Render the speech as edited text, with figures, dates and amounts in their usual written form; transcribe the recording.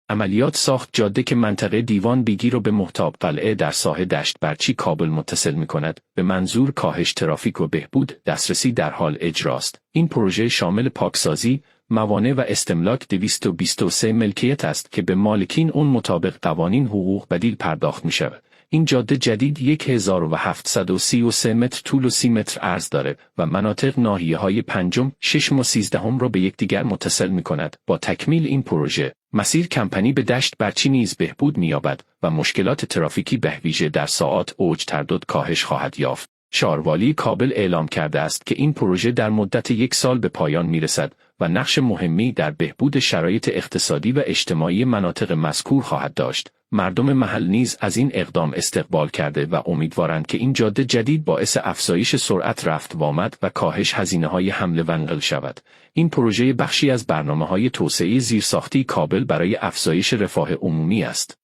عملیات ساخت جاده که منطقه دیوان بیگی را به مهتاب قلعه در ساحل دشت برچی کابل متصل می‌کند، به منظور کاهش ترافیک و بهبود دسترسی در حال اجراست. این پروژه شامل پاکسازی، موانع و استملاک 223 ملکیت است که به مالکین اون مطابق قوانین حقوق بدیل پرداخت می‌شود. این جاده جدید 1733 متر طول و 30 متر عرض دارد و مناطق ناحیه‌های پنجم، ششم و 13 را به یکدیگر متصل می‌کند. با تکمیل این پروژه، مسیر کمپنی به دشت برچی نیز بهبود می‌یابد و مشکلات ترافیکی به ویژه در ساعات اوج تردد کاهش خواهد یافت. شهروالی کابل اعلام کرده است که این پروژه در مدت 1 سال به پایان می‌رسد و نقش مهمی در بهبود شرایط اقتصادی و اجتماعی مناطق مذکور خواهد داشت. مردم محل نیز از این اقدام استقبال کرده و امیدوارند که این جاده جدید باعث افزایش سرعت رفت و آمد و کاهش هزینه‌های حمل و نقل شود. این پروژه بخشی از برنامه‌های توسعه زیرساختی کابل برای افزایش رفاه عمومی است.